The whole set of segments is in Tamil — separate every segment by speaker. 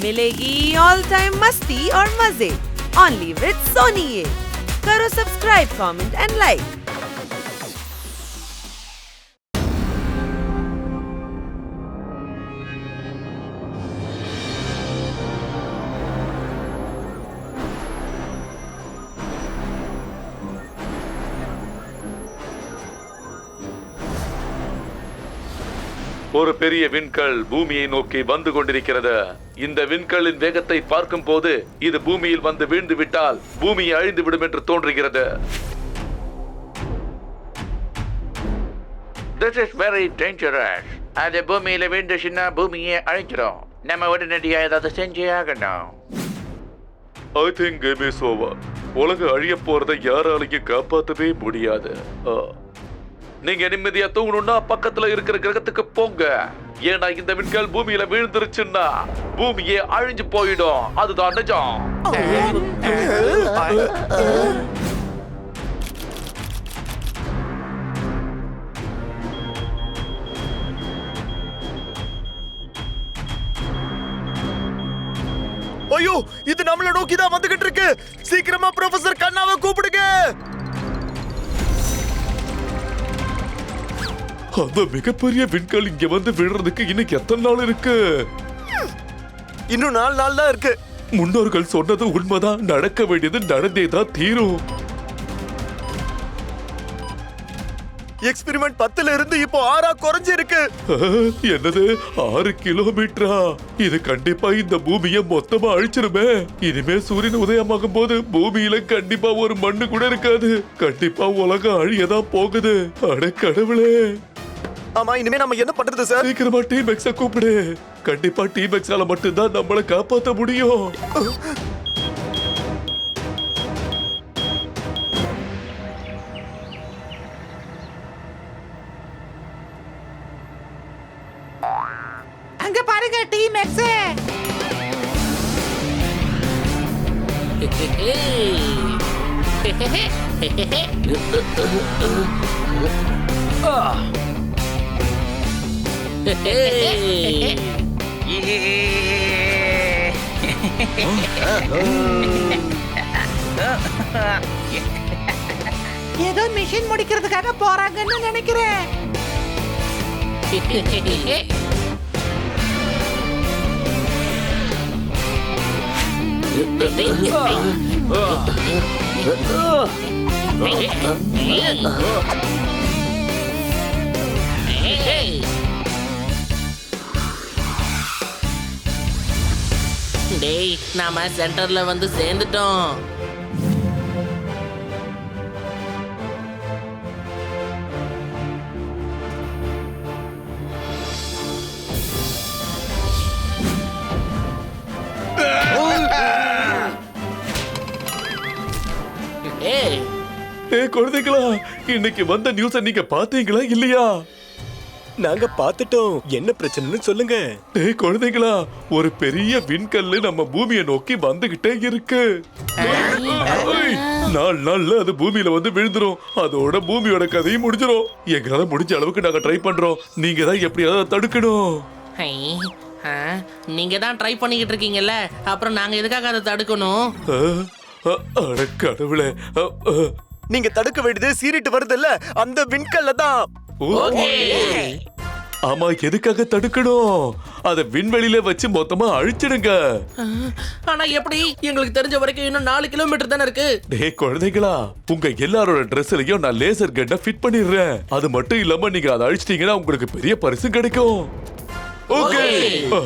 Speaker 1: मिलेगी ऑल टाइम मस्ती और मजे ओनली विद सोनी। ये करो सब्सक्राइब, कमेंट एंड लाइक।
Speaker 2: ஒரு பெரிய விண்கல் பூமியை நோக்கி வந்து கொண்டிருக்கிறது. இந்த விண்கல்லின் வேகத்தை பார்க்கும் போது இது பூமியில் வந்து வீழ்ந்து விட்டால் பூமி அழிந்து விடும் என்று தோன்றுகிறது. This is very dangerous. அது பூமியில வீழ்ந்துச்சுன்னா பூமியை அழிஞ்சிடும். நம்ம உடனடியா ஏதாவது செஞ்சே ஆகணும். I think game is over. உலகம் அழிய போறதை யாராலையும் காப்பாற்றவே முடியாது. நீங்க நிம்மதியா தூங்கணும்னா பக்கத்துல இருக்கிற கிரகத்துக்கு போங்க. ஏன்னா இந்த விண்கல் பூமியில வீழ்ந்துருச்சுன்னா பூமியே அழிஞ்சு போயிடும். அதுதான் நிஜம்.
Speaker 3: ஐயோ, இது நம்மள நோக்கி தான் வந்துகிட்டு இருக்கு. சீக்கிரமா ப்ரொஃபசர் கண்ணாவை கூப்பிடுங்க.
Speaker 2: அந்த மிகப்பெரிய விண்கல் இங்க வந்து விழுறதுக்கு இன்னைக்கு எத்தனை நாள் இருக்கு?
Speaker 3: இன்னும் 4 நாள் தான் இருக்கு.
Speaker 2: முன்னோர்கள் சொன்னது உண்மைதான். நடக்க வேண்டியது நடந்தேதான் தீரும்.
Speaker 3: எக்ஸ்பெரிமெண்ட் 10ல இருந்து இப்போ 6 குறைஞ்சு இருக்கு.
Speaker 2: என்னது 6 கிலோமீட்டரா? இது கண்டிப்பா இந்த பூமியை மொத்தமா அழிச்சிருமே. இனிமே சூரியன் உதயமாகும் போது பூமியில கண்டிப்பா ஒரு மண்ணு கூட இருக்காது. கண்டிப்பா உலகம் அழியதான் போகுது. அட கடவுளே.
Speaker 3: ஆமா, இனிமே நம்ம என்ன பண்றது சார்?
Speaker 2: சீக்கிரமா டீம் எக்ஸ கூப்பிடு. கண்டிப்பா டீம் எக்ஸால மட்டும்தான் நம்மளை காப்பாற்ற முடியும்.
Speaker 4: அங்க பாருங்க டீம் எக்ஸ். ஏதோ மிஷின் முடிக்கிறதுக்காக போறாங்கன்னு நினைக்கிறேன்.
Speaker 5: டேய், நாம சென்டர்ல வந்து சேர்ந்துட்டோம்.
Speaker 2: குழந்தைகளா, இன்னைக்கு வந்த நியூஸ நீங்க பாத்தீங்களா இல்லையா?
Speaker 3: நாங்க பாத்துட்டோம். என்ன பிரச்சனைன்னு சொல்லுங்க.
Speaker 2: குழந்தைகளா, ஒரு பெரிய விண்கல்லு நம்ம பூமியை நோக்கி வந்துகிட்டே இருக்கு. 4 நாள்ல அது பூமியில வந்து விழுந்துரும். அதோட பூமியோட கதையும் முடிஞ்சிரும். எங்களால முடிஞ்ச அளவுக்கு நாங்க ட்ரை பண்றோம். நீங்க தான் எப்படியாவது தடுக்கணும்.
Speaker 5: நீங்க தான் ட்ரை பண்ணிக்கிட்டு இருக்கீங்கல்ல, அப்புறம் நாங்க எதுக்காக அதை தடுக்கணும்?
Speaker 2: அட கடவுளே.
Speaker 3: நீங்க தடுக்க வேண்டியது சீறிட்டு வருதுல்ல, அந்த விண்கல்ல தான்.
Speaker 2: ஆமா, எதுக்காக தடுக்கணும்? அத விண்வெளியில வச்சு மொத்தமா அழிச்சிடுங்க.
Speaker 5: ஆனா எப்படி? எங்களுக்கு தெரிஞ்ச வரைக்கும் இன்னும் 4 கிலோமீட்டர் தானே இருக்கு.
Speaker 2: டேய் குழந்தைகளா, உங்க எல்லாரோட ட்ரெஸ்லயும் நான் லேசர் கன்னை ஃபிட் பண்ணிடுறேன். அது மட்டும் இல்லாம நீங்க அதை அழிச்சிட்டீங்கன்னா உங்களுக்கு பெரிய பரிசு கிடைக்கும். ஓகே.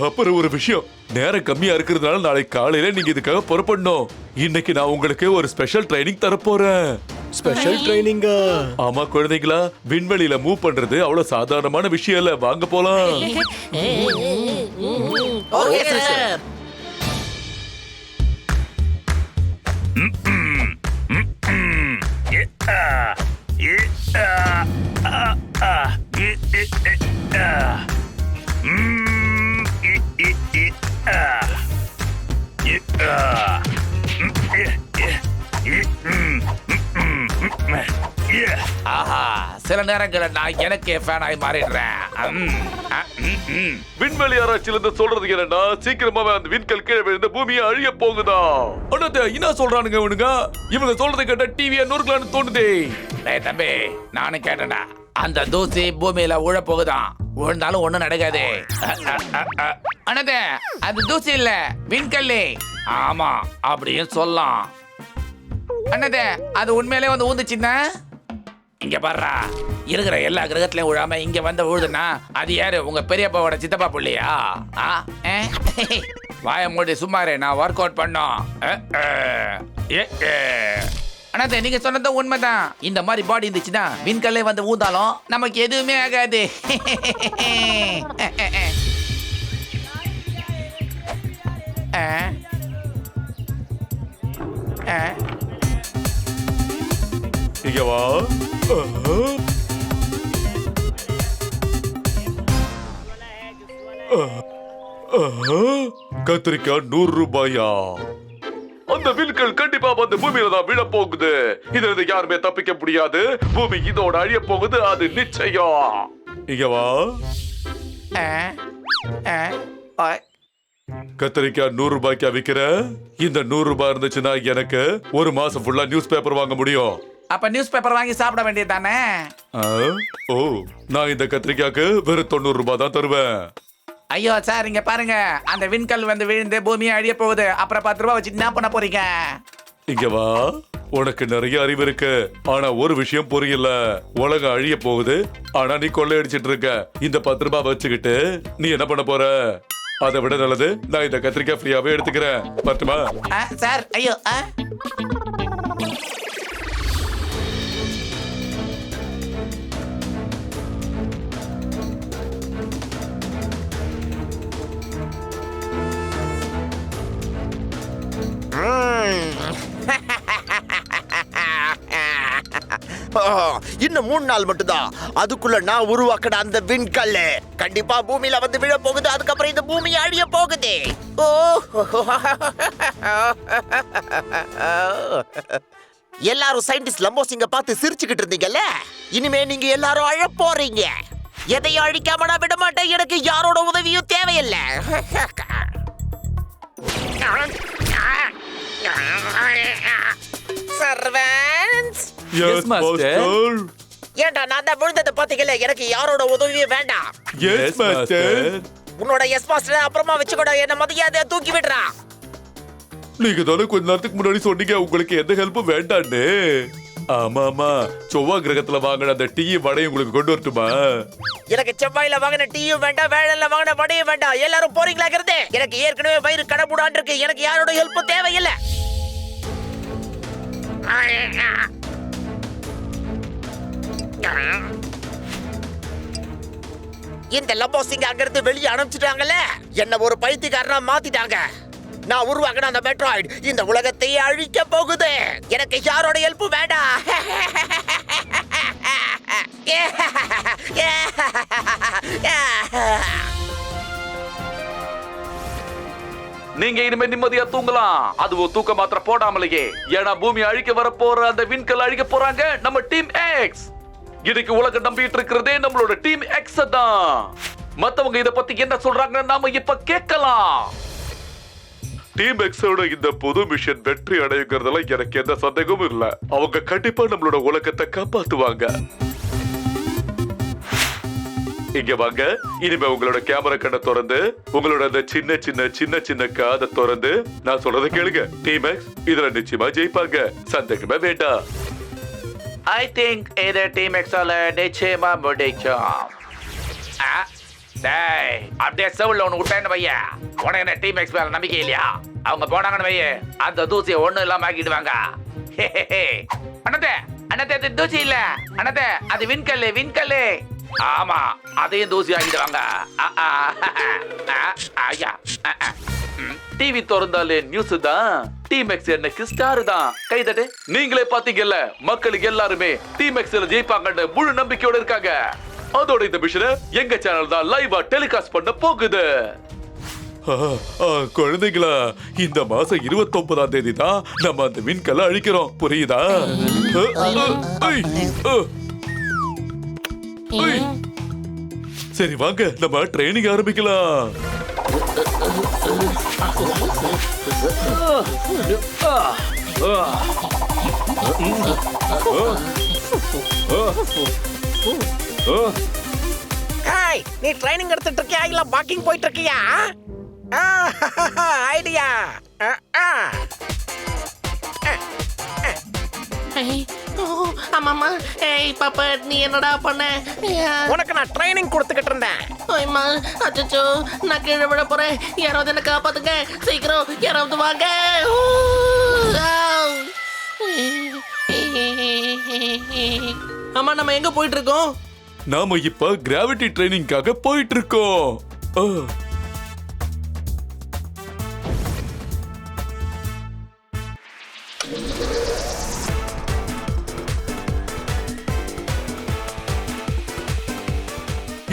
Speaker 2: அப்புறம் ஒரு விஷயம், நேரம் கம்மியா இருக்கிறதுனால நாளை காலையில நீங்க இதுக்காக புறப்படணும். இன்னைக்கு நான் உங்களுக்கு ஒரு ஸ்பெஷல் ட்ரைனிங் தர போறேன்.
Speaker 3: ஸ்பெஷல் ட்ரைனிங்கா?
Speaker 2: ஆமா குழந்தைகளா, விண்வெளியில மூவ் பண்றது அவ்வளவு சாதாரணமான விஷயம் இல்ல. வாங்க போலாம்.
Speaker 5: Okay sir.
Speaker 2: சில நேரங்களில் நான் எனக்கே ஃபேன் ஆகி மாறிடுறேன்.
Speaker 3: விண்வெளி ஆராய்ச்சியில இருந்து சொல்றது என்னன்னா சீக்கிரமாவே அந்த விண்கல் கீழே விழுந்து பூமியை அழிய போகுதா. அண்ணாத்த என்ன சொல்றானுங்க இவனுங்க? இவங்க சொல்றதை கேட்டா டிவியை நொறுக்கலான்னு தோணுதே.
Speaker 2: டேய் தம்பி, நானும் கேட்டேன்டா. அந்த தூசி பூமியில உழ போகுதான். விழுந்தாலும் ஒண்ணும் நடக்காது. அண்ணாத்த, அது தூசி இல்ல, விண்கல்லு. ஆமா, அப்படியும் சொல்லலாம். அண்ணாத்த, அது உண்மையிலே வந்து ஊந்துச்சுன்னா இங்க பாருடா, இருக்கிற எல்லா கிரகத்திலயும் விழாம இங்க வந்து விழுதுன்னா அது யாரு? உங்க பெரியப்பாவோட சித்தப்பா புள்ளையா? வாய மூடி சும்மாரு, நான் ஒர்க் அவுட் பண்ணோம். அண்ணாத்த, நீங்க சொன்னது உண்மைதான். இந்த மாதிரி பாடி இருந்துச்சுன்னா விண்கல்லே வந்து ஊந்தாலும் நமக்கு எதுவுமே ஆகாது.
Speaker 3: இங்க வா. கத்திரிக்காய் 100 ரூபாயா? அந்த விண்கல் கண்டிப்பா வந்து பூமியில தான் விழ போகுது. இதுல இருந்து யாருமே தப்பிக்க முடியாது. பூமி இதோட அழிய போகுது, அது நிச்சயம். இங்க வா. கத்திரிக்காய் 100 ரூபாய்க்கு விக்கிற? இந்த 100 ரூபாய் இருந்துச்சுன்னா எனக்கு ஒரு மாசம் ஃபுல்லா நியூஸ் பேப்பர் வாங்க முடியும்.
Speaker 2: அப்ப நியூஸ் பேப்பர் வாங்கி சாப்பிட வேண்டியது தானே?
Speaker 3: ஓ, நான் இந்த கத்திரிக்காய்க்கு வெறும் 90 ரூபாய் தான் தருவேன்.
Speaker 2: ஐயோ சார், இங்க பாருங்க, அந்த விண்கல் வந்து விழுந்து பூமியை அழிய போகுது. அப்புறம் 10 ரூபாய் வச்சு என்ன பண்ண போறீங்க?
Speaker 3: இங்க வா. உனக்கு நிறைய அறிவு இருக்கு, ஆனா ஒரு விஷயம் புரியல. உலகம் அழிய போகுது, ஆனா நீ கொள்ளையடிச்சிட்டு இருக்க. இந்த 10 ரூபாய் வச்சுக்கிட்டு நீ என்ன பண்ண போற? அதை விட நல்லது, நான் இந்த கத்திரிக்காய் ஃப்ரீயாவே எடுத்துக்கிறேன். பட்டுமா?
Speaker 2: சார், ஐயோ.
Speaker 6: இன்னும் 3 நாள் மட்டும்தான். அதுக்குள்ள நான் உருவாக்கின அந்த விண்கல் கண்டிப்பா பூமியில வந்து விழ போகுது. அதுக்கப்புறம் இந்த பூமி அழிய போகுது. எல்லாரும் சயின்டிஸ்ட் லம்போ சிங்க பார்த்து சிரிச்சுக்கிட்டு இருந்தீங்கல்ல, இனிமே நீங்க எல்லாரும் அழ போறீங்க. எதையும் அழிக்காம நான் விட மாட்டேன். எனக்கு யாரோட உதவியும் தேவையில்லை. சர்வன்ஸ்,
Speaker 3: Yes, master.
Speaker 6: ஏண்டா நான் தான் விழுந்ததை பாத்தீங்கல்ல, எனக்கு யாரோட உதவியும் வேண்டாம்.
Speaker 3: Yes, master.
Speaker 6: உன்னோட எஸ் மாஸ்டர் அப்புறமா வச்சுக்கூட, என்ன மதியாத தூக்கி விடுறா.
Speaker 3: நீங்க தானே கொஞ்ச நேரத்துக்கு முன்னாடி சொன்னீங்க உங்களுக்கு எந்த ஹெல்ப்பும் வேண்டான்னு. ஆமாமா, செவ்வாய் கிரகத்துல வாங்கின அந்த டீ வடை உங்களுக்கு கொண்டு வரட்டுமா?
Speaker 6: எனக்கு செவ்வாயில வாங்கின டீயும் வேண்டாம், வேலையில வாங்கின வடையும் வேண்டாம். எல்லாரும் போறீங்களாங்கிறது? எனக்கு ஏற்கனவே வயிறு கடமுடான் இருக்கு. எனக்கு யாரோட ஹெல்ப்பும் தேவையில்லை. இந்த லம்போ சிங்க அங்கிருந்து வெளியே அனுப்பிச்சிட்டாங்கல்ல, என்ன ஒரு பைத்தியக்காரனா மாத்திட்டாங்க. நான் உருவாக்கின அந்த மெட்ராய்டு இந்த உலகத்தையே அழிக்க போகுது. எனக்கு யாரோட ஹெல்ப் வேண்டாம்.
Speaker 3: நீங்க இனிமே நிம்மதியா தூங்கலாம். அதுவும் தூக்க மாத்திர போடாமலேயே. ஏன்னா பூமி அழிக்க வர போற அந்த விண்கல் அழிக்க போறாங்க நம்ம டீம் எக்ஸ். இதுக்கு உலக நம்பிட்டு இருக்கிறதே நம்மளோட டீம் எக்ஸ் தான். மத்தவங்க இத பத்தி என்ன சொல்றாங்க நாம இப்ப கேட்கலாம். டீம் எக்ஸோட இந்த புது மிஷன் வெற்றி அடையுங்கிறதுல எனக்கு எந்த சந்தேகமும் இல்ல. அவங்க கண்டிப்பா நம்மளோட உலகத்தை காப்பாத்துவாங்க. இங்க வாங்க. இனிமே உங்களோட கேமரா கண்ணை திறந்து உங்களோட அந்த சின்ன சின்ன சின்ன சின்ன காதை திறந்து நான் சொல்றதை கேளுங்க. டீம் எக்ஸ் இதுல நிச்சயமா ஜெயிப்பாங்க, சந்தேகமே வேண்டாம்.
Speaker 2: ஐ திங்க் இது டீம் எக்ஸால நிச்சயமா முடிச்சோம். டேய், அப்படியே செவுல ஒன்று விட்டேன்னு வையா. உனக்கு என்ன டீம் எக்ஸ் மேல நம்பிக்கை இல்லையா? அவங்க போனாங்கன்னு வைய, அந்த தூசியை ஒண்ணும் இல்லாம ஆக்கிடுவாங்க. அண்ணாத்தே, அண்ணாத்தே, அது தூசி இல்ல அண்ணாத்தே, அது விண்கல்லு, விண்கல்லு. ஆமா, அதையும் தூசி ஆக்கிடுவாங்க.
Speaker 3: டிவி திறந்தாலே நியூஸ் தான். டீம் எக்ஸ் எனக்கு ஸ்டார் தான். கைதட்டு. நீங்களே பாத்தீங்கல்ல, மக்களுக்கு எல்லாருமே டீம் எக்ஸ்ல ஜெயிப்பாங்கன்னு முழு நம்பிக்கையோட இருக்காங்க. அதோட இந்த மிஷனை எங்க சேனல் தான் லைவா டெலிகாஸ்ட் பண்ண போகுது. குழந்தைங்களா, இந்த மாசம் 29ஆம் தேதி தான் நம்ம அந்த விண்கல்லை அழிக்கிறோம், புரியுதா? ஏய். சரி வாங்க நம்ம ட்ரைனிங் ஆரம்பிக்கலாம்.
Speaker 6: ஹாய், நீ ட்ரைனிங் எடுத்துட்டு இருக்கியா இல்ல வாக்கிங் போயிட்டு இருக்கியா? ஐடியா.
Speaker 5: ஆமாமா. ஏய் பாப்பா, நீ என்னடா பண்ண?
Speaker 6: உனக்கு நான் ட்ரைனிங் கொடுத்துக்கிட்டு இருந்தேன்.
Speaker 5: ஐயம்மா, அச்சச்சோ, நான் கீழே விழ போறேன். யாராவது என்ன காப்பாத்துங்க, சீக்கிரம் யாராவது வாங்க. ஆமா, நம்ம எங்க போயிட்டு இருக்கோம்?
Speaker 3: நாம இப்ப கிராவிட்டி ட்ரைனிங்காக போயிட்டு இருக்கோம்.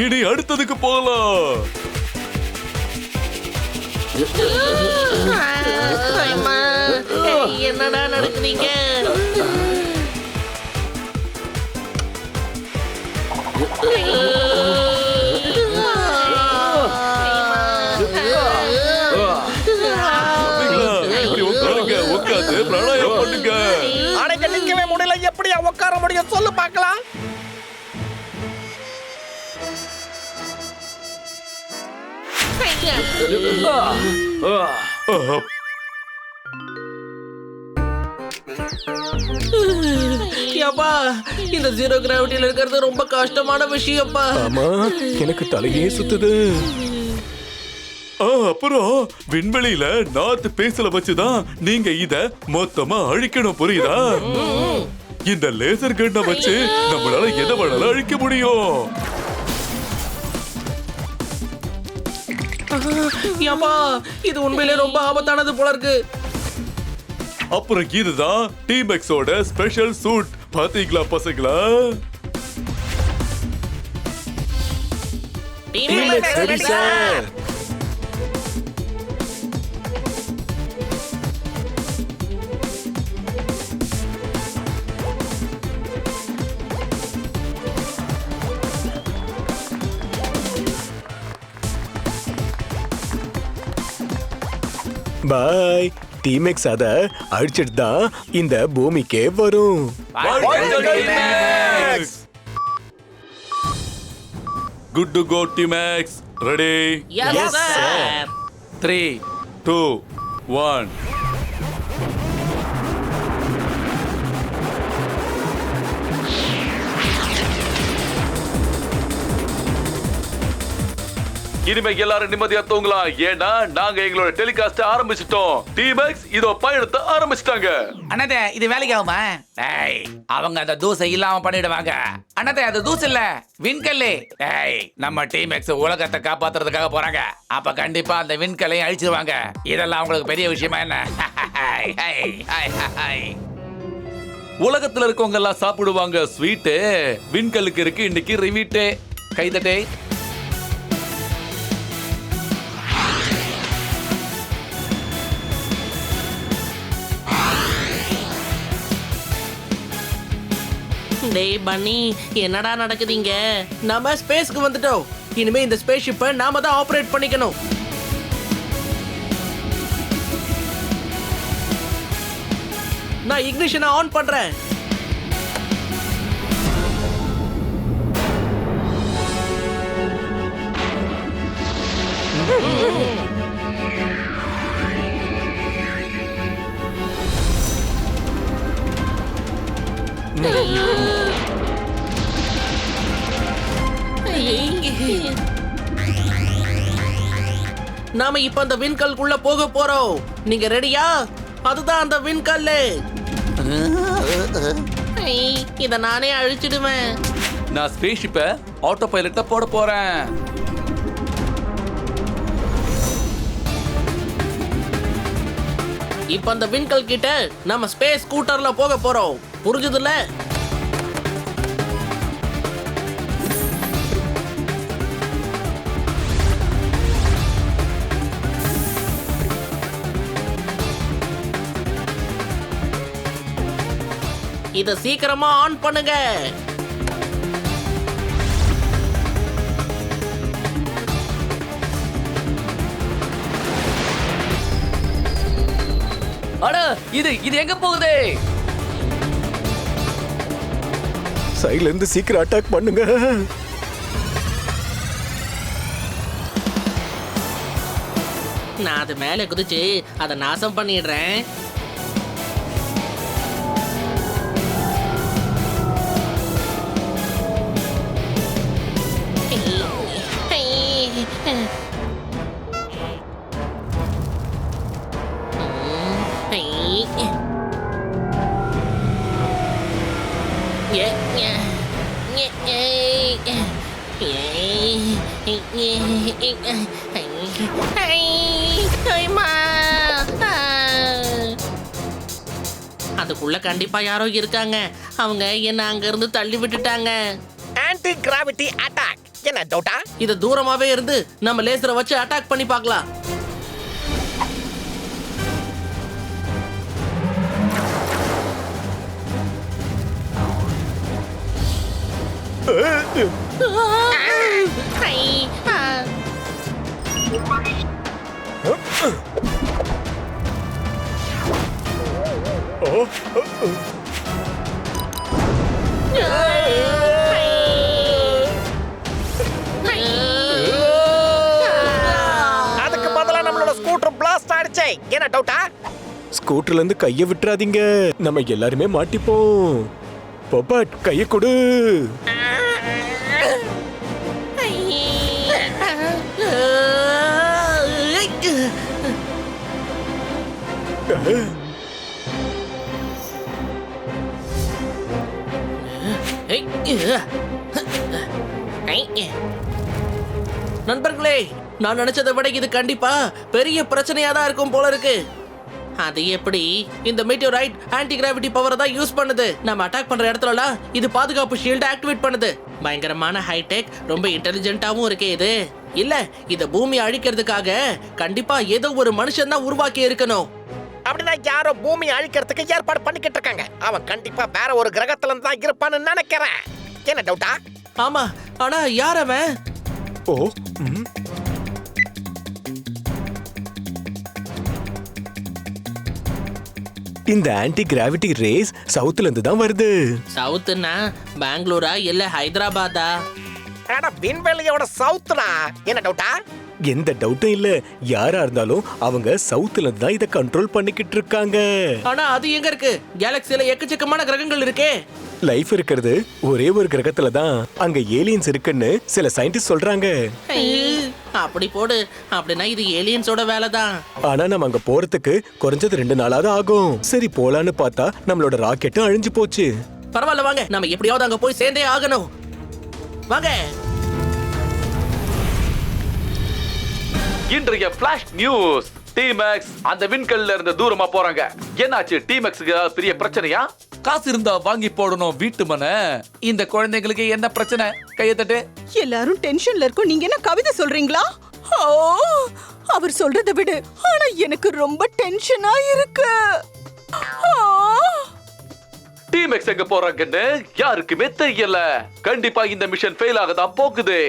Speaker 3: இனி அடுத்ததுக்கு போகலாம்.
Speaker 5: ஐயம்மா, ஏய், என்னடா நடக்குறீங்க?
Speaker 3: இப்படி உட்காருங்க, உட்காந்து பிராணாயம் பண்ணுங்க.
Speaker 6: அடைக்க நிக்கவே முடியல, எப்படியா உட்கார முடியும் சொல்லு பார்க்கலாம்.
Speaker 5: யப்பா, இந்த ஜீரோ கிராவிட்டியில இருக்கிறது ரொம்ப கஷ்டமான விஷயம்ப்பா.
Speaker 7: ஆமா, எனக்கு தலையே சுத்துது.
Speaker 3: அப்புறம் விண்வெளியில நார்த் பேசல வச்சுதான் நீங்க இத மொத்தமா அழிக்கணும், புரியுதா? இந்த லேசர் கண்ணை வச்சு நம்மளால எதை வேணாலும் அழிக்க முடியும்.
Speaker 5: யப்பா, இது உண்மையிலே ரொம்ப ஆபத்தானது போல இருக்கு.
Speaker 3: அப்புறம் இதுதான் டீம் எக்ஸோட ஸ்பெஷல் சூட். பாத்தீங்களா பசங்களா?
Speaker 7: சரி சார். பாய். டீமெக்ஸ் அத அழிச்சிட்டு தான் இந்த பூமிக்கே வரும்.
Speaker 3: Good to go team X. Ready?
Speaker 5: Yes, sir.
Speaker 3: 3, 2, 1. இனிமே எல்லாரும் நிம்மதியா தூங்கலாம். ஏன்னா நாங்க எங்களோட டெலிகாஸ்ட் ஆரம்பிச்சிட்டோம். டீமெக்ஸ் இதோ பயணத்தை ஆரம்பிச்சிட்டாங்க.
Speaker 4: அண்ணாதே, இது வேலைக்கு ஆகுமா?
Speaker 8: டேய், அவங்க அந்த தூசை இல்லாம பண்ணிடுவாங்க. அண்ணாதே, அது தூசு இல்ல, விண்கல்லு. டேய், நம்ம டீம் எக்ஸ் உலகத்தை காப்பாத்துறதுக்காக போறாங்க. அப்ப கண்டிப்பா அந்த விண்கல்லையும் அழிச்சிருவாங்க. இதெல்லாம் அவங்களுக்கு பெரிய விஷயமா என்ன?
Speaker 3: உலகத்துல இருக்கவங்க எல்லாம் சாப்பிடுவாங்க ஸ்வீட். விண்கல்லுக்கு இருக்கு இன்னைக்கு ரிவீட். கைதட்டே.
Speaker 5: டேய் பன்னி, என்னடா நடக்குதுங்க? நாம ஸ்பேஸ்க்கு வந்துட்டோம். இனிமே இந்த ஸ்பேஸ் ஷிப்பை நாம தான் ஆபரேட் பண்ணிக்கணும். நான் இக்னிஷனை ஆன் பண்றேன். நாம இப்ப அந்த விண்கல்குள்ள போக போறோம். நீங்க ரெடியா? அதுதான் அந்த விண்கல்லு. இத நானே அழிச்சிடுவேன்.
Speaker 3: நான் ஸ்பேஸ் ஷிப்பை ஆட்டோ பைலட்ல போட போறேன்.
Speaker 5: இப்ப அந்த விண்கல் கிட்ட நம்ம ஸ்பேஸ் ஸ்கூட்டர்ல போக போறோம். புரிஞ்சுதுல? இத சீக்கிரமா ஆன் பண்ணுங்க.
Speaker 3: அட இது இது எங்க போகுது?
Speaker 7: சைடுல இருந்து சீக்கிரம் அட்டாக் பண்ணுங்க.
Speaker 5: நான் அது மேல குதிச்சு அதை நாசம் பண்ணிடுறேன். அதுக்குள்ள கண்டிப்பா யாரோ இருக்காங்க. அவங்க என்ன அங்க இருந்து தள்ளி விட்டுட்டாங்க.
Speaker 6: Anti gravity attack. என்ன டவுட்டா?
Speaker 5: இது தூரமாவே இருந்து நம்ம லேசரை வச்சு அட்டாக் பண்ணி பார்க்கலாம்.
Speaker 6: அதுக்கு பதிலா நம்மளோட ஸ்கூட்டர் பிளாஸ்ட் ஆயிடுச்சே. என்ன டவுட்டா?
Speaker 7: ஸ்கூட்டர்ல இருந்து கைய விட்டுறாதீங்க, நம்ம எல்லாருமே மாட்டிப்போம். பொபாட் கைய கொடு.
Speaker 5: நண்பர்களே, நான் நினைச்சதை விட இது கண்டிப்பா பெரிய பிரச்சனையா தான் இருக்கும் போல இருக்கு. அது எப்படி? இந்த மீட்டியோரைட் ஆன்டி கிராவிட்டி பவரை தான் யூஸ் பண்ணுது. நம்ம அட்டாக் பண்ற இடத்துலலாம் இது பாதுகாப்பு ஷீல்ட் ஆக்டிவேட் பண்ணுது. பயங்கரமான ஹைடெக், ரொம்ப இன்டெலிஜென்ட்டாவும் இருக்கே இது. இல்ல, இத பூமி அழிக்கிறதுக்காக கண்டிப்பா ஏதோ ஒரு மனுஷன் தான் உருவாக்கி இருக்கணும்.
Speaker 6: அப்படின்னா யாரோ பூமி அழிக்கிறதுக்கு ஏற்பாடு பண்ணிக்கிட்டு இருக்காங்க. அவன் கண்டிப்பா வேற ஒரு கிரகத்துல இருந்து தான் இருப்பான்னு நினைக்கிறேன். என்ன டவுட்டா?
Speaker 5: ஆமா, ஆனா யார் அவன்?
Speaker 7: ஓ, ம். இந்த ஆன்டி கிராவிட்டி ரேஸ் சவுத்துல இருந்து தான் வருது.
Speaker 5: சவுத்துனா பெங்களூரா இல்ல ஹைதராபாத்தா?
Speaker 6: அட, விண்வெளியோட சவுத்துடா. என்ன டவுட்டா?
Speaker 7: எந்த டவுட்டும் இல்ல, யாரா இருந்தாலும் அவங்க சவுத்துல இருந்து தான் இத கண்ட்ரோல் பண்ணிக்கிட்டு இருக்காங்க.
Speaker 5: ஆனா அது எங்க இருக்கு? கேலக்சில எக்கச்சக்கமான கிரகங்கள் இருக்கே.
Speaker 7: லைஃப் இருக்கிறது ஒரே ஒரு கிரகத்துல தான். அங்க ஏலியன்ஸ் இருக்குன்னு சில சயின்டிஸ்ட் சொல்றாங்க.
Speaker 5: அப்படி போடு. அப்படின்னா இது ஏலியன்ஸோட வேலை தான்.
Speaker 7: ஆனா நம்ம அங்க போறதுக்கு குறைஞ்சது 2 நாளாவது ஆகும். சரி, போலான்னு பார்த்தா நம்மளோட ராக்கெட்டும் அழிஞ்சு போச்சு.
Speaker 5: பரவாயில்ல, வாங்க, நம்ம எப்படியாவது அங்க போய் சேர்ந்தே ஆகணும். வாங்க.
Speaker 3: இன்றைய ஃபிளாஷ் நியூஸ். டீமேக்ஸ் அந்த விண்கல்ல இருந்து தூரமா போறாங்க. என்னாச்சு? டீமேக்ஸ்க்கு பெரிய பிரச்சனையா? காசு இருந்தா வாங்கி போடணும் வீட்டு மனை. இந்த குழந்தைங்களுக்கு என்ன பிரச்சனை? கையை தட்டு.
Speaker 9: எல்லாரும் டென்ஷன்ல இருக்கும். நீங்க என்ன கவிதை சொல்றீங்களா? ஓ, அவர் சொல்றதை விடு. ஆனா எனக்கு ரொம்ப டென்ஷனா இருக்கு.
Speaker 3: டீமேக்ஸ் எங்க போறாங்கன்னு யாருக்குமே தெரியல. கண்டிப்பா இந்த மிஷன் ஃபெயில் ஆகதான் போகுது.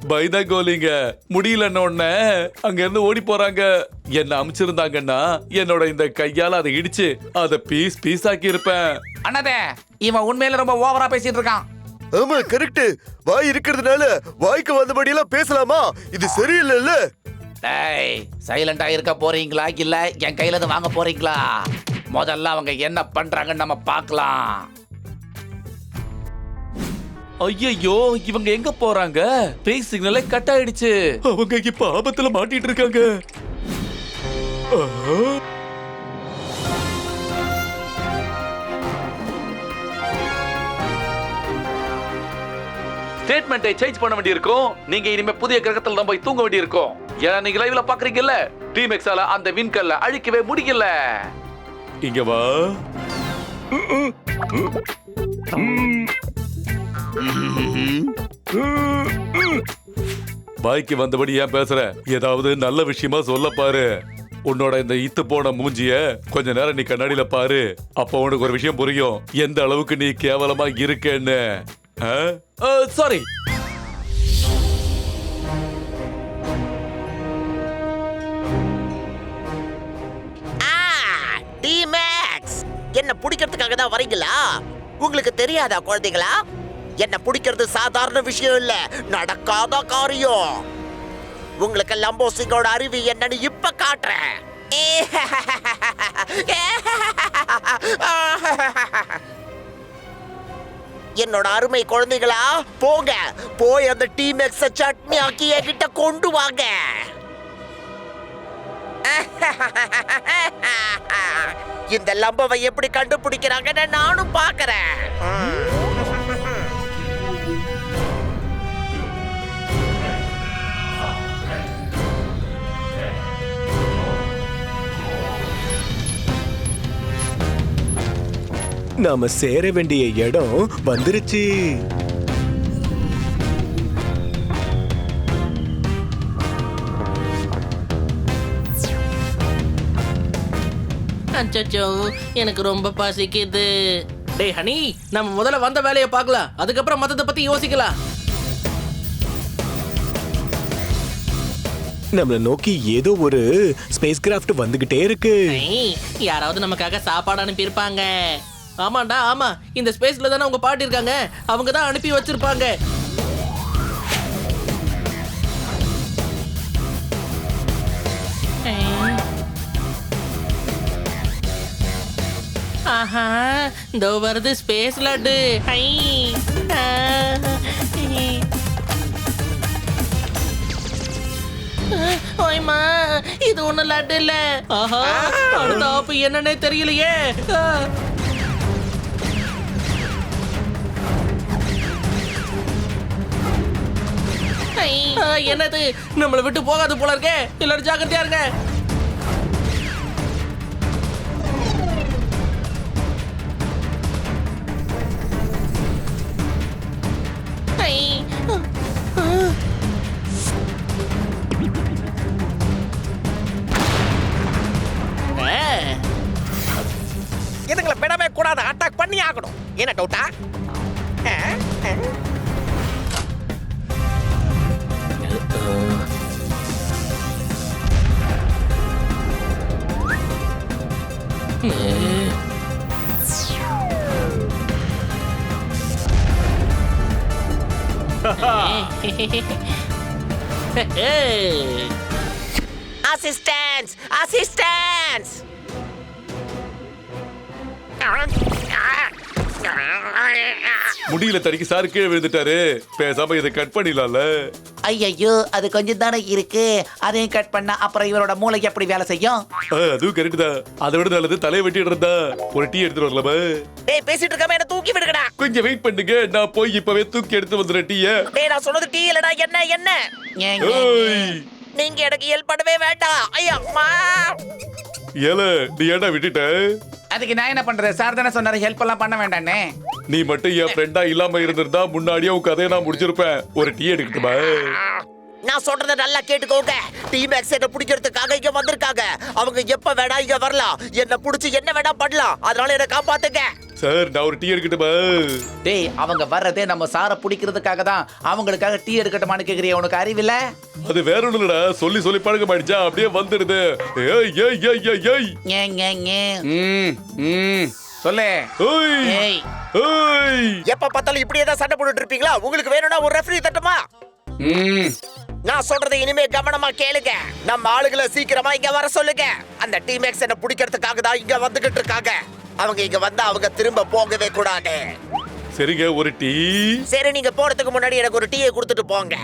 Speaker 3: பைதகோலிங்க முடியலன்னு உடனே அங்க இருந்து ஓடி போறாங்க. என்ன அமைச்சிருந்தாங்கன்னா என்னோட இந்த கையால அதை இடிச்சு அதை பீஸ் பீஸ் ஆக்கி இருப்பேன்.
Speaker 8: அண்ணாதே, இவன் உண்மையில ரொம்ப ஓவரா பேசிட்டு இருக்கான்.
Speaker 10: ஆமா, கரெக்ட். வாய் இருக்கிறதுனால வாய்க்கு வந்தபடி எல்லாம் பேசலாமா? இது சரியில்லைல்ல.
Speaker 8: டேய், சைலண்டா இருக்க போறீங்களா இல்ல என் கையில இருந்து வாங்க போறீங்களா? முதல்ல அவங்க என்ன பண்றாங்கன்னு நம்ம பார்க்கலாம்.
Speaker 3: ஐயோ, இவங்க எங்க போறாங்க? பேஸ் சிக்னலே கட் ஆயிடுச்சு. அவங்க இப்ப ஆபத்துல மாட்டிட்டு இருக்காங்க. ஸ்டேட்மெண்ட்டை சேஞ்ச் பண்ண வேண்டியிருக்கும். நீங்க இனிமே புதிய கிரகத்துல தான் போய் தூங்க வேண்டியிருக்கும். ஏன்னா நீங்க லைவ்ல பாக்குறீங்கல்ல, டீமேக்ஸால அந்த விண்கல்ல அழிக்கவே முடியல. இங்க வா. பாய்க்கு வந்தபடி ஏன் பேசுற? ஏதாவது நல்ல விஷயமா சொல்ல பாரு. உன்னோட இந்த இத்து போன மூஞ்சிய கொஞ்ச நேரம் நீ கண்ணாடியில பாரு. அப்ப உனக்கு ஒரு விஷயம் புரியும், எந்த அளவுக்கு நீ கேவலமா இருக்கேன்னு. சாரி.
Speaker 6: என்ன பிடிக்கிறதுக்காக தான் வரீங்களா? உங்களுக்கு தெரியாதா குழந்தைகளா? என்ன பிடிக்கிறது சாதாரண விஷயம் இல்ல, நடக்காத காரியம். உங்களுக்கு லம்போ சிங்கோட அறிவு என்னன்னு இப்ப காட்டுறேன். என்னோட அருமை குழந்தைகளா, போங்க போய் அந்த டீமெக்ஸ சட்னி ஆக்கி என்கிட்ட கொண்டு வாங்க. இந்த லம்பவை எப்படி கண்டுபிடிக்கிறாங்கன்னு நானும் பார்க்கறேன்.
Speaker 7: நாம சேர வேண்டிய இடம் வந்துருச்சு.
Speaker 5: அச்சச்சோ, எனக்கு ரொம்ப பசிக்குது. டேய் ஹனி, நம்ம முதல்ல வந்த வேலையை பார்க்கலாம், அதுக்கப்புறம் மத்தத பத்தி யோசிக்கலாம்.
Speaker 7: நம்மள நோக்கி ஏதோ ஒரு ஸ்பேஸ் கிராஃப்ட் வந்துகிட்டே இருக்கு.
Speaker 5: ஐய், யாராவது நமக்காக சாப்பாடு அனுப்பியிருப்பாங்க. ஆமாண்டா ஆமா, இந்த ஸ்பேஸ்ல தானே உங்க பாட்டி இருக்காங்க, அவங்க தான் அனுப்பி வச்சிருப்பாங்க. ஆஹா, இதோ வருது ஸ்பேஸ் லட்டு. ஐ, ஆ, ஓய்மா, இது ஒண்ணும் லட்டு இல்ல. ஆஹா, அடுத்த ஆப்பு என்னன்னே தெரியலையே. என்னது, நம்மளை விட்டு போகாது போல இருக்கே. எல்லாரும் ஜாக்கிரதையா இருங்க.
Speaker 6: இதுங்களை விடவே கூடாது, அட்டாக் பண்ணி ஆகணும். என்ன டவுட்டா? Assistance, assistance.
Speaker 3: முடியல தடிக்கு சார் கீழே விழுந்துட்டாரு. பேசாம இதை கட் பண்ணிடலாம்ல.
Speaker 8: ஐயோ, அது கொஞ்சம் தானே இருக்கு, அதையும் கட் பண்ணா அப்புறம் இவரோட மூளை எப்படி வேலை செய்யும்?
Speaker 3: அதுவும் கரெக்ட் தான். அதை விட நல்லது தலையை வெட்டிட்டு இருந்தா. ஒரு டீ எடுத்துட்டு வரலாமா?
Speaker 6: டேய், பேசிட்டு இருக்காம என்ன தூக்கி விடுங்கடா.
Speaker 3: கொஞ்சம் வெயிட் பண்ணுங்க, நான் போய் இப்பவே தூக்கி எடுத்து வந்துடுறேன் டீயை.
Speaker 6: டேய், நான் சொன்னது டீ இல்லடா. என்ன என்ன?
Speaker 3: ஏய்,
Speaker 6: நீங்க எனக்கு ஹெல்ப் பண்ணவே வேண்டாம். ஐயா அம்மா.
Speaker 3: ஏல, நீ ஏன்டா விட்டுட்ட?
Speaker 8: அதுக்கு நான் என்ன பண்றது? சார் தானே சொன்னாரு ஹெல்ப் எல்லாம் பண்ண வேண்டானே.
Speaker 3: நீ மட்டும் என் ஃப்ரெண்டா இல்லாம இருந்திருந்தா முன்னாடியே உன் கதையை நான் முடிச்சிருப்பேன். ஒரு டீ எடுக்கட்டுமா?
Speaker 6: நான் சொல்றத நல்லா கேட்டுக்கோங்க. டீமேக்ஸ் என்ன பிடிக்கிறதுக்காக இங்க வந்திருக்காங்க. அவங்க எப்ப வேணா இங்க வரலாம், என்ன பிடிச்சி என்ன வேணா பண்ணலாம். அதனால என்ன காப்பாத்துங்க.
Speaker 3: சார், நான் ஒரு டீ எடுக்கட்டுமா?
Speaker 8: டேய், அவங்க வர்றதே நம்ம சாரை பிடிக்கிறதுக்காக தான். அவங்களுக்காக டீ எடுக்கட்டுமான்னு கேக்குறிய? உனக்கு அறிவில்ல?
Speaker 3: அது வேற ஒண்ணு இல்லடா, சொல்லி சொல்லி பழக்கம் ஆயிடுச்சா, அப்படியே வந்துடுது. ஏய் ஏய் ஏய் ஏய் ஏய்.
Speaker 8: சொல்லு.
Speaker 3: ஏய்
Speaker 8: ஏய்,
Speaker 3: ஏய்.
Speaker 6: எப்ப பார்த்தாலும் இப்படியே தான் சண்டை போட்டுட்டு இருப்பீங்களா? உங்களுக்கு வேணும்னா ஒரு ரெஃபரி தட்டுமா? நான் சொல்றதை இனிமே கவனமா கேளுங்க. நம்ம ஆளுகளை சீக்கிரமா இங்க வர சொல்லுங்க. அந்த டீமேக்ஸ் என்ன பிடிக்கிறதுக்காக தான் இங்க வந்துகிட்டு இருக்காங்க. அவங்க இங்க வந்தா அவங்க திரும்ப போகவே கூடாது.
Speaker 3: சரிங்க, ஒரு டீ.
Speaker 6: சரி, நீங்க போறதுக்கு முன்னாடி எனக்கு ஒரு டீயை கொடுத்துட்டு போங்க.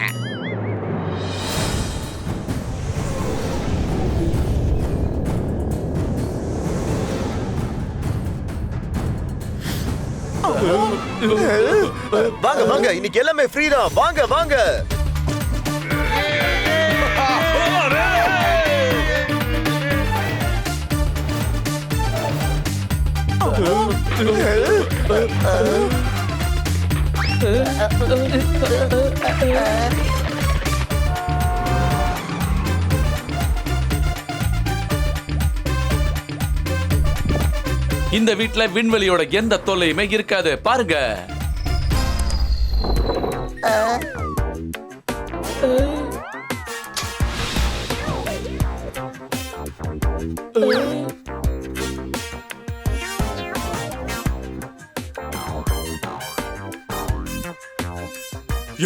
Speaker 10: வாங்க வாங்க, இன்னைக்கு எல்லாமே ஃப்ரீ தான். வாங்க வாங்க.
Speaker 3: இந்த வீட்ல விண்வெளியோட எந்த தொல்லையுமே இருக்காது. பாருங்க.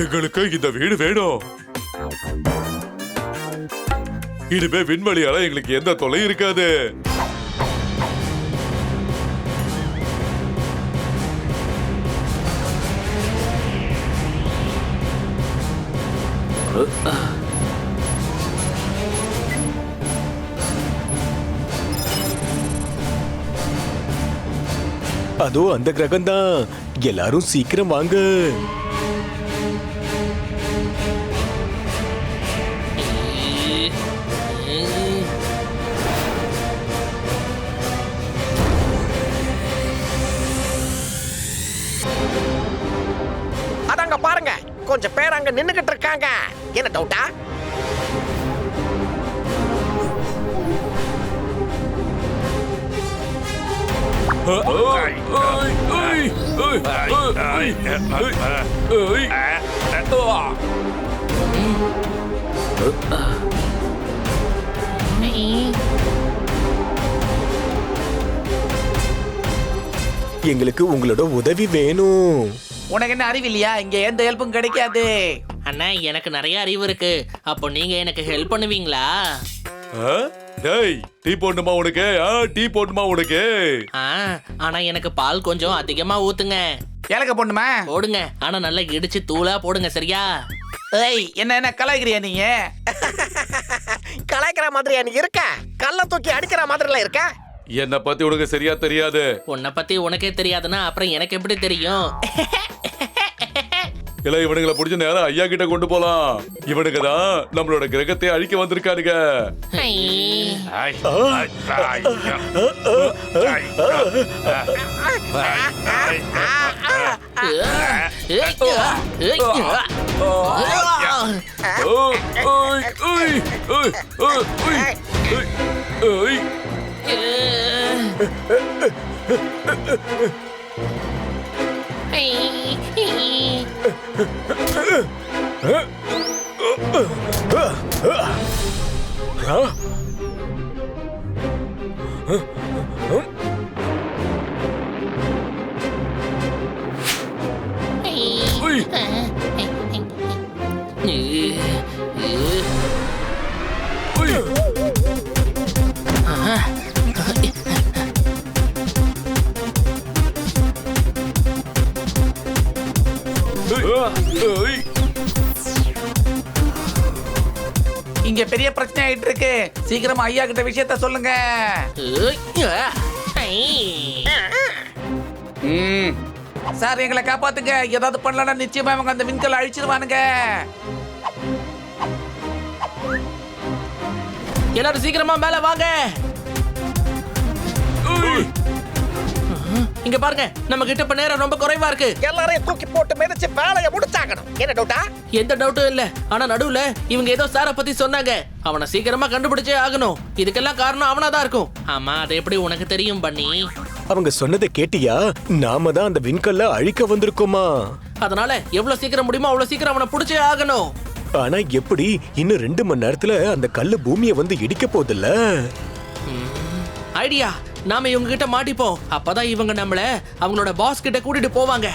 Speaker 11: எங்களுக்கு இந்த வீடு வேணும். இனிமே விண்வெளியால எங்களுக்கு எந்த தொல்லையும் இருக்காது.
Speaker 7: அதோ அந்த கிரகம்தான். எல்லாரும் சீக்கிரம் வாங்க.
Speaker 6: அதாங்க பாருங்க, கொஞ்சம் பேர் அங்க நின்னுகிட்டு இருக்காங்க. என்ன டவுட்டா?
Speaker 7: எங்களுக்கு உங்களோட உதவி வேணும்.
Speaker 8: உனக்கு என்ன அறிவு இல்லையா? இங்க எந்த ஹெல்ப்பும் கிடைக்காது.
Speaker 5: அண்ணா எனக்கு நிறைய அறிவு இருக்கு. அப்போ நீங்க எனக்கு ஹெல்ப் பண்ணுவீங்களா?
Speaker 11: டேய், டீ போடணுமா உனக்கு? டீ போடணுமா உனக்கு?
Speaker 5: ஆனா எனக்கு பால் கொஞ்சம் அதிகமா ஊத்துங்க.
Speaker 8: ஏலக்க போடணுமா?
Speaker 5: போடுங்க, ஆனா நல்லா இடிச்சு தூளா போடுங்க, சரியா?
Speaker 8: ஏய், என்ன கலாய்க்கிறியா நீங்க?
Speaker 6: கலாய்க்கிற மாதிரியா நீ இருக்க? கல்ல தூக்கி அடிக்கிற மாதிரிலாம் இருக்க?
Speaker 11: என்ன பத்தி உனக்கு சரியா தெரியாது.
Speaker 5: உன்னை பத்தி உனக்கே தெரியாதுன்னா அப்புறம் எனக்கு எப்படி தெரியும்?
Speaker 11: இல்ல, இவனுங்களை பிடிச்ச நேரம் ஐயா கிட்ட கொண்டு போலாம். இவனுக்கு தான் நம்மளோட கிரகத்தை அழிக்க வந்திருக்கானுங்க.
Speaker 8: இங்க பெரிய பிரச்சனை ஆயிட்டு இருக்கு. சீக்கிரமா ஐயா கிட்ட விஷயத்த சொல்லுங்க. சார், எங்களை காப்பாத்துங்க. ஏதாவது பண்ணலன்னா நிச்சயமா அவங்க அந்த விண்கல் அழிச்சிருவானுங்க.
Speaker 5: எல்லாரும் சீக்கிரமா மேல வாங்க. இங்க பாருங்க, நம்ம கிட்ட இப்ப நேரம் ரொம்ப குறைவா இருக்கு.
Speaker 6: எல்லாரையும் தூக்கி போட்டு மிதிச்சு வேலையை முடிச்சாகணும். என்ன டவுட்டா?
Speaker 5: எந்த டவுட்டும் இல்ல. ஆனா நடுவுல இவங்க ஏதோ சார பத்தி சொன்னாங்க. அவனை சீக்கிரமா கண்டுபிடிச்சே ஆகணும். இதுக்கெல்லாம் காரணம் அவனாதான் இருக்கும். ஆமா, அது எப்படி உனக்கு தெரியும் பண்ணி?
Speaker 7: அவங்க சொன்னதை கேட்டியா? நாம தான் அந்த விண்கல்ல அழிக்க வந்திருக்கோமா.
Speaker 5: அதனால எவ்வளவு சீக்கிரம் முடியுமோ அவ்வளவு சீக்கிரம் அவனை பிடிச்சே ஆகணும்.
Speaker 7: ஆனா எப்படி? இன்னும் 2 மணி நேரத்துல அந்த கல்லு பூமியை வந்து இடிக்க போதில்ல.
Speaker 5: ஐடியா, நாம இவங்க கிட்ட மாட்டிப்போம். அப்பதான் இவங்க நம்மள அவங்களோட பாஸ் கிட்ட கூட்டிட்டு போவாங்க.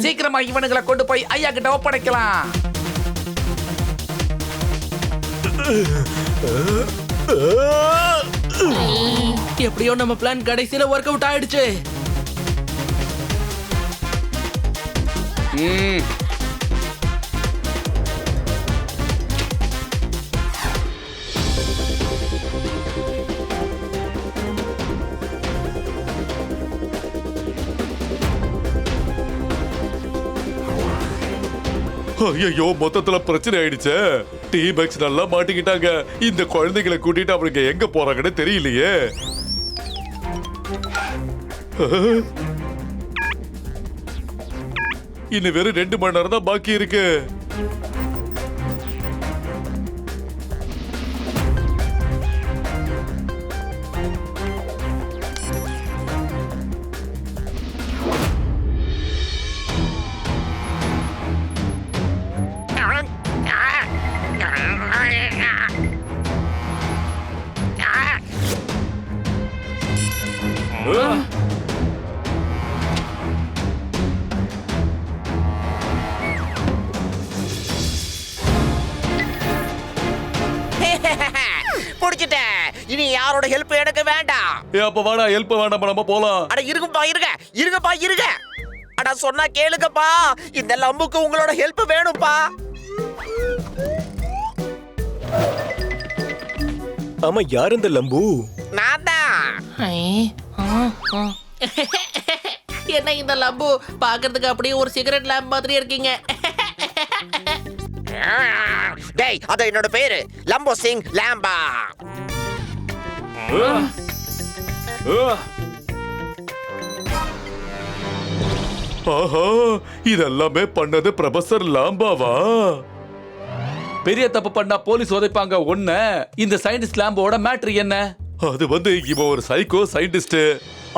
Speaker 8: சீக்கிரமா இவனுங்களை கொண்டு போய் ஐயா கிட்ட ஒப்படைக்கலாம்.
Speaker 5: எப்படியோ நம்ம பிளான் கடைசியில ஒர்க் அவுட் ஆயிடுச்சு.
Speaker 11: ஐயோ, மொத்தத்துல பிரச்சனை ஆயிடுச்சு. டீம் எக்ஸ் நல்லா மாட்டிக்கிட்டாங்க. இந்த குழந்தைகளை கூட்டிட்டு அவனுக்கு எங்க போறாங்கன்னு தெரியலையே. இன்னும் வெறும் 2 மணி நேரம் தான் பாக்கி இருக்கு.
Speaker 6: புடிச்சிட்டேன். இனி யாரோட ஹெல்ப் எனக்கு வேண்டாம்.
Speaker 3: அப்ப வாடா, ஹெல்ப் வேண்டாம், நம்ம போலாம்.
Speaker 6: அட இருங்கப்பா, இருங்க. அட சொன்னா கேளுங்கப்பா, இந்த லம்புக்கு உங்களோட ஹெல்ப் வேணும்பா.
Speaker 7: ஆமா, யார் இந்த லம்பு?
Speaker 6: நான் தான்.
Speaker 5: என்ன இந்த லம்பு பாக்குறதுக்கு அப்படியே ஒரு சிகரெட் லேம்ப் மாதிரி இருக்கீங்க.
Speaker 6: டேய், அது என்னோட பேரு, லம்போ சிங் லாம்பா.
Speaker 11: ஆஹா, இதெல்லாமே பண்ணது ப்ரொஃபசர் லாம்பாவா?
Speaker 3: பெரிய தப்பு பண்ணா போலீஸ் உதைப்பாங்க. ஒண்ணு இந்த சயின்டிஸ்ட் லேம்போட மேட்ரு என்ன?
Speaker 11: அது இவன் ஒரு சைக்கோ சயின்டிஸ்ட்.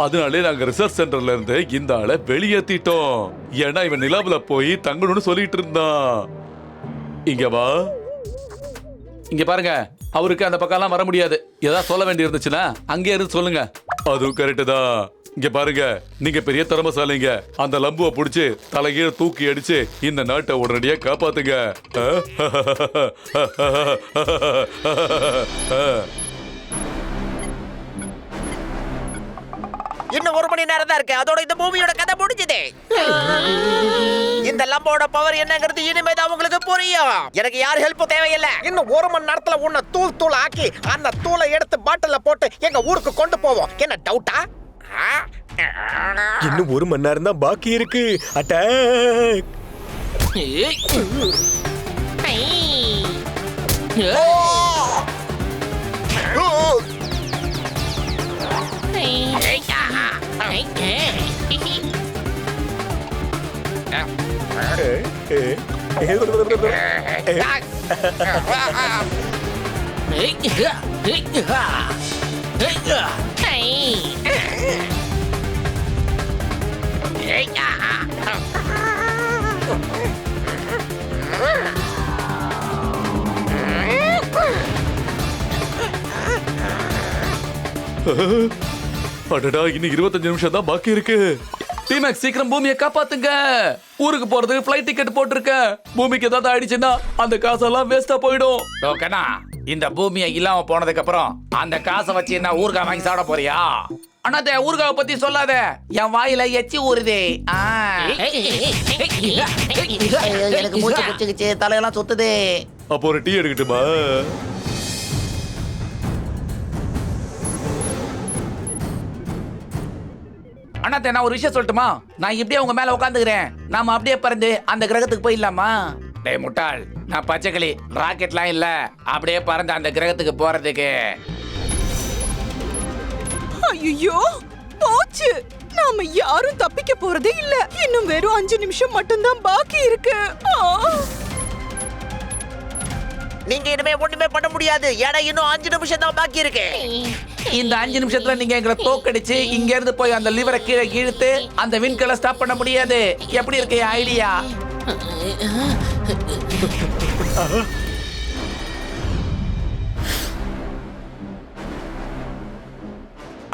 Speaker 11: அதனாலே நாங்க ரிசர்ச் சென்டர்ல இருந்து இந்த ஆளை வெளியேத்திட்டோம். ஏன்னா இவன் நிலாவுல போய் தங்கணும்னு சொல்லிட்டு இருந்தான். இங்க வா.
Speaker 3: இங்க பாருங்க, அவருக்கு அந்த பக்கம்லாம் வர முடியாது. ஏதாவது சொல்ல வேண்டி இருந்துச்சுன்னா அங்கே இருந்து சொல்லுங்க.
Speaker 11: அதுவும் கரெக்ட் தான். இங்க பாருங்க, நீங்க பெரிய திறமைசாலிங்க. அந்த லம்புவை புடிச்சு தலைகீழ தூக்கி அடிச்சு இந்த நாட்டை உடனடியா காப்பாத்துங்க.
Speaker 6: இன்னும் 1 மணி நேரம் தான் இருக்கு. அதோட இந்த மூவியோட கதை முடிஞ்சது. இந்த லம்போட பவர் என்னங்கிறது இனிமே தான் உங்களுக்கு புரியும். எனக்கு யார் ஹெல்ப் தேவையில்லை. இன்னும் 1 மணி நேரத்துல உன்னை தூள் ஆக்கி அந்த தூளை எடுத்து பாட்டில்ல போட்டு எங்க ஊருக்கு கொண்டு போவோம். என்ன டவுட்டா?
Speaker 7: இன்னும் 1 மணி நேரம் தான் பாக்கி இருக்கு. அட்டாக்!
Speaker 11: அடடா, இன்னும் 25 நிமிஷம் தான் பாக்கி இருக்கு.
Speaker 3: டீமேக்ஸ், சீக்கிரம் பூமியை காப்பாத்துங்க. ஊருக்கு போறதுக்கு ஃளைட் டிக்கெட் போட்டிருக்கேன். பூமிக்கு ஏதாவது ஆயிடுச்சுன்னா அந்த காசெல்லாம் வேஸ்டா போயிடும்.
Speaker 8: டோக்கனா, இந்த பூமியை இல்லாம போனதுக்கு அப்புறம் அந்த காசை வச்சு என்ன ஊறுகாய் வாங்கி சாப்பிட போறியா? அண்ணாதே, ஊறுகாவை பத்தி சொல்லாத. என் வாயில எச்சி ஊறுதே. எனக்கு மூச்சு பிடிச்சிக்கிச்சு, தலையெல்லாம் சுத்துது.
Speaker 11: அப்போ ஒரு டீ எடுக்கட்டுமா?
Speaker 8: அண்ணாத்தே, நான் ஒரு விஷயம் சொல்லட்டுமா? நான் இப்படியே உங்க மேல உட்காந்துக்கிறேன். நாம அப்படியே பறந்து அந்த கிரகத்துக்கு போயிடலாமா? டேய் முட்டாள், நான் பச்சைக்கிளி, ராக்கெட்லாம் இல்ல. அப்படியே பறந்து அந்த கிரகத்துக்கு போறதுக்கு.
Speaker 9: ஐயோ, போச்சு. நாம யாரும் தப்பிக்க போறதே இல்ல. இன்னும் வெறும் 5 நிமிஷம் மட்டும்தான் பாக்கி இருக்கு.
Speaker 6: நீங்க இனிமே ஒண்ணுமே பண்ண முடியாது. ஏன்னா இன்னும் 5 நிமிஷம் தான் பாக்கி இருக்கு.
Speaker 8: இந்த 5 நிமிஷத்துல நீங்க எங்களை தோக்கடிச்சு இங்க இருந்து போய் அந்த லிவரை கீழே இழுத்து அந்த விண்கலை ஸ்டாப் பண்ண முடியாது. எப்படி இருக்கு ஐடியா?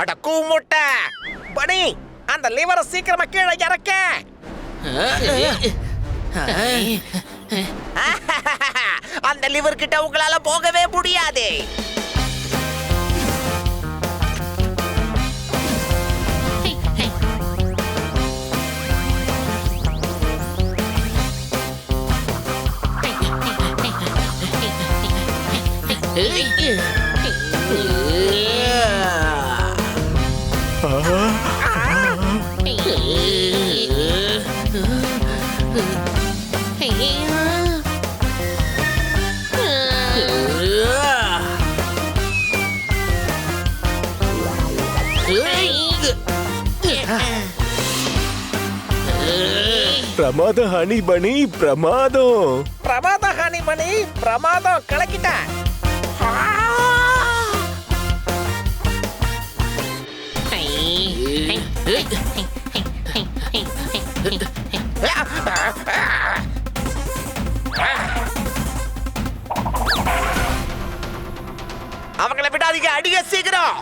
Speaker 8: அட கூமுட்டை பனி, அந்த லிவரை சீக்கிரமா கீழே இறக்க. அந்த லிவர் கிட்ட உங்களால போகவே முடியாது.
Speaker 7: பிரமாத ஹனி பனி, பிரமாதம்.
Speaker 6: பிரமாத ஹனி பனி, பிரமாதம். கலக்கிட்டேன். அவங்களை விடாதீங்க, அடிக்க சீக்கிரம்.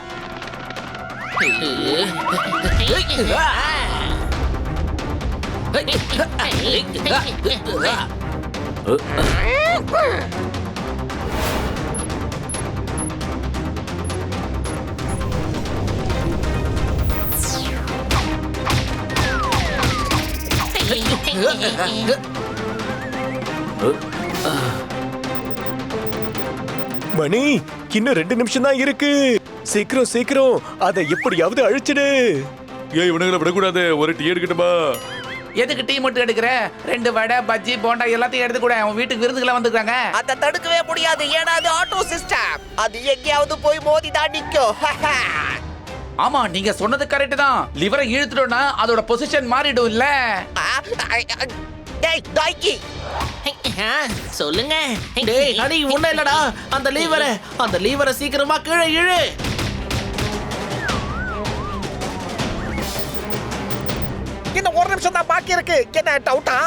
Speaker 7: மணி இன்னும் 2 நிமிஷம் தான் இருக்கு. சீக்கிரம் சீக்கிரம் அதை எப்படியாவது அழிச்சிடு.
Speaker 11: ஏய் இவனுங்களை விடக்கூடாது. ஒரு டீ எடுக்கட்டுமா?
Speaker 8: எதுக்கு டீ மட்டும் எடுக்கிற? 2 வடை பஜ்ஜி போண்டா எல்லாத்தையும் எடுத்து கூட. அவன் வீட்டுக்கு விருந்துக்கெல்லாம் வந்துருக்காங்க.
Speaker 6: அதை தடுக்கவே முடியாது, ஏன்னா அது ஆட்டோ சிஸ்டம். அது எங்கேயாவது போய் மோதி தான் நிக்கும்.
Speaker 8: ஆமா, நீங்க சொன்னது கரெக்ட் தான். லிவரை இழுத்துட்டோம்னா அதோட பொசிஷன் மாறிடும் இல்ல?
Speaker 6: டேய் டாய்க்கி,
Speaker 5: சொல்லுங்க. டேய் ஹனி, ஒண்ணு இல்லடா. அந்த லீவரை சீக்கிரமா கீழே இழு.
Speaker 6: இன்னும் 1 நிமிஷம் தான் பாக்கி இருக்கு. என்ன டவுட்டா?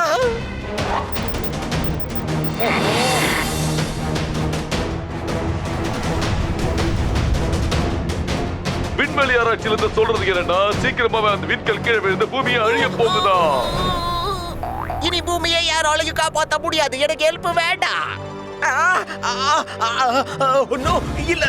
Speaker 11: விண்வெளி ஆராய்ச்சியில இருந்து சொல்றது என்னன்னா, சீக்கிரமாவே அந்த விண்கல் கீழே விழுந்து பூமியை அழிய போகுதா.
Speaker 6: இனி பூமியை யாராலையும் காப்பாற்ற முடியாது. எனக்கு ஹெல்ப் வேண்டாம்.
Speaker 7: ஒன்னும் இல்ல.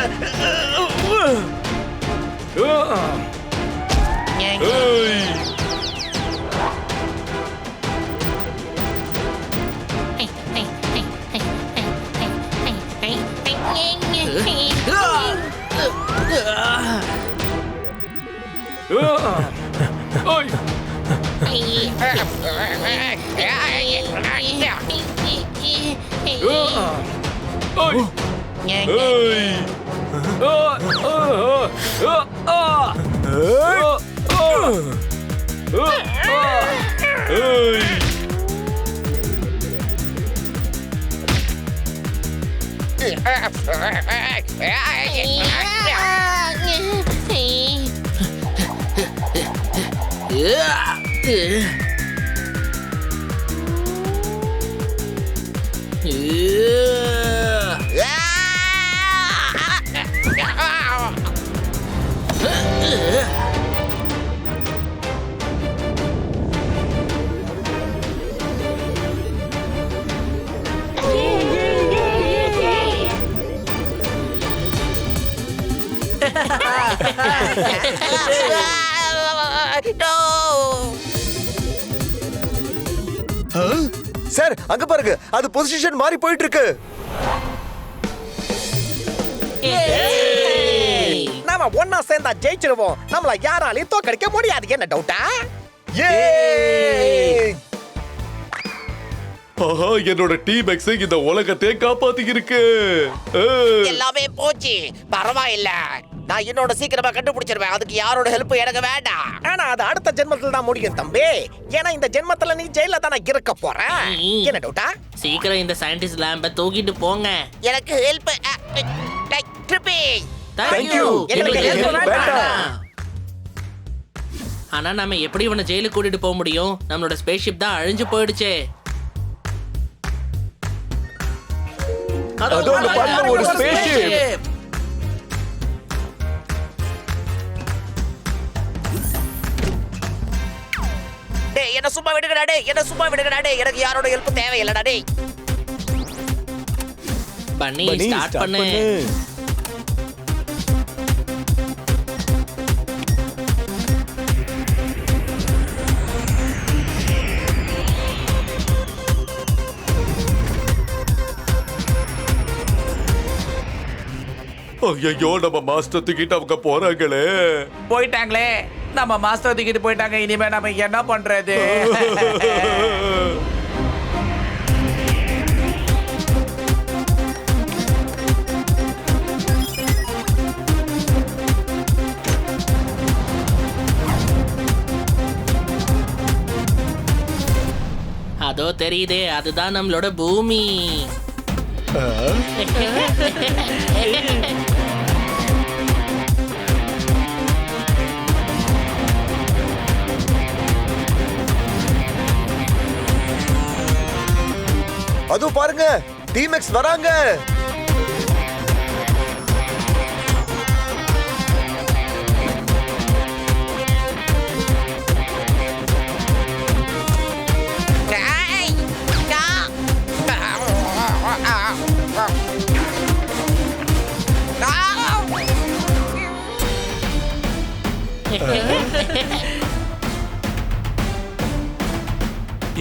Speaker 10: சார் அங்க பாருங்க, அது பொசிஷன் மாறி போயிட்டு இருக்கு.
Speaker 6: நாம ஒன்னா சேர்ந்தா ஜெயிச்சிருவோம். நம்மள யாராலையும் தோக்கடிக்க முடியாது. என்ன டவுட்டா?
Speaker 11: ஆஹா, என்னோட டீம்-எக்ஸ் இந்த உலகத்தை காப்பாத்தி இருக்கு.
Speaker 6: எல்லாமே போச்சு. பரவாயில்ல, நான் என்னோட சீக்கிரமா கண்டுபிடிச்சிருவேன். அதுக்கு யாரோட ஹெல்ப் எனக்கு வேண்டாம். ஆனா அது அடுத்த ஜென்மத்துல தான் முடியும் தம்பி. ஏன்னா இந்த ஜென்மத்துல நீ ஜெயில தானே இருக்க போற. என்ன டவுட்டா?
Speaker 5: சீக்கிரம் இந்த சயின்டிஸ்ட் லேம்ப தூக்கிட்டு போங்க.
Speaker 6: எனக்கு ஹெல்ப் ட்ரிப்பி.
Speaker 5: Thank you.
Speaker 6: எனக்கு help வேண்டாம்.
Speaker 5: ஆனா நாம எப்படி இவனை ஜெயிலுக்கு கூட்டிட்டு போக முடியும்? நம்மளோட ஸ்பேஸ்ஷிப் தான் அழிஞ்சு போயிடுச்சே.
Speaker 7: அதோ அங்க பாருங்க, ஒரு ஸ்பேஸ்ஷிப்.
Speaker 6: டேய் என்ன சும்மா விடுங்கடா. டேய் எனக்கு யாரோட ஹெல்ப் தேவையில்லடா. டேய்
Speaker 5: பண்ணி ஸ்டார்ட் பண்ணு.
Speaker 11: ஐயோ, நம்ம மாஸ்டர் தூக்கிட்டு அவங்க போறாங்களே.
Speaker 8: போயிட்டாங்களே, நம்ம மாஸ்டர் தூக்கிட்டு போயிட்டாங்க. இனிமே நம்ம என்ன பண்றது?
Speaker 5: அதோ தெரியுதே, அதுதான் நம்மளோட பூமி.
Speaker 10: அதோ பாருங்க, டீம்-எக்ஸ் வராங்க.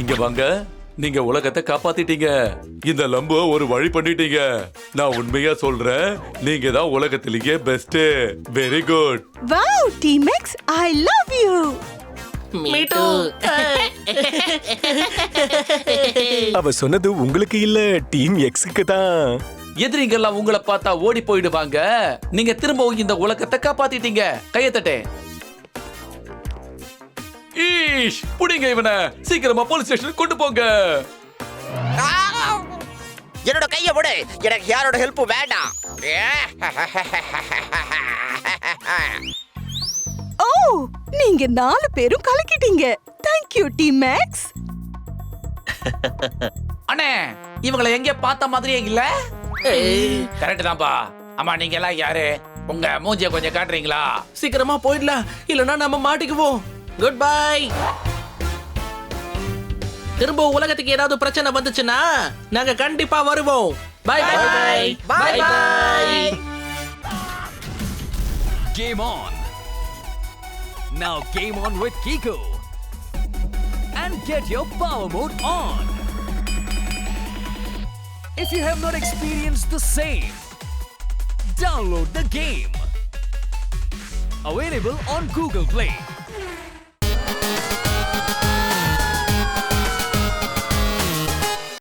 Speaker 11: இங்க வாங்க. நீங்க உலகத்தை காப்பாத்திட்டீங்க. இந்த லம்போ ஒரு வழி பண்ணிட்டீங்க. நான் உண்மையா சொல்றேன், நீங்க தான் உலகத்திலேயே best. Very good.
Speaker 9: Wow team X, I love you.
Speaker 5: Me too.
Speaker 7: அவ சொன்னது உங்களுக்கு இல்ல, டீம் எக்ஸுக்கு தான்.
Speaker 3: எதிரிங்கெல்லாம் உங்களை பார்த்தா ஓடி போயிடுவாங்க. நீங்க திரும்பவும் இந்த உலகத்தை காப்பாத்திட்டீங்க. கையத்தட்டே. ஈஷ், புடிங்க இவனை. சீக்கிரமா போலீஸ் ஸ்டேஷன் கொண்டு போங்க.
Speaker 6: என்னோட கைய விடு. எனக்கு யாரோட ஹெல்ப் வேண்டாம்.
Speaker 9: ஓ, நீங்க 4 பேரும் கலக்கிட்டீங்க. Thank you team X.
Speaker 8: அண்ணே, இவங்களை எங்க பார்த்த மாதிரியே இல்ல? கரெக்ட் தான்ப்பா. அம்மா, நீங்க எல்லாம் யாரு? உங்க மூஞ்சிய கொஞ்சம் காட்டுறீங்களா?
Speaker 5: சீக்கிரமா போயிடலாம், இல்லனா நம்ம மாட்டிக்குவோம். Good bye. திரும்ப உலகத்துக்கு ஏதாவது பிரச்சனை வந்துச்சுன்னா நாங்க கண்டிப்பா வருவோம். Bye bye bye bye.
Speaker 12: Game on. Now game on with Kiko. And get your power mode on. If you have not experienced the same, download the game. Available on Google Play.